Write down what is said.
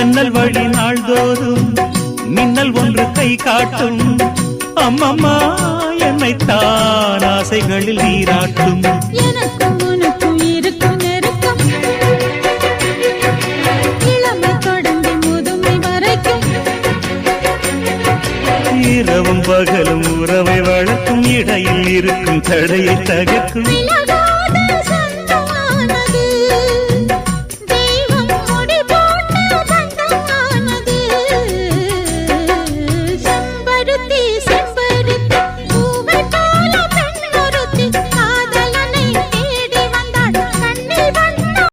ஜன்னல் வழி நாள்தோறும் மின்னல் ஒன்று கை காட்டும். அம்மம்மா என்னைத்தான் ஆசைகளில் நீராட்டும். எனக்கும் உனக்கும் இருக்கும் நெருக்கம் இளமை தொடங்கி முதுமை வரைக்கும். இரவும் பகலும் உறவை வளர்க்கும் இடையில் இருக்கும் தடையை தகர்க்கும்.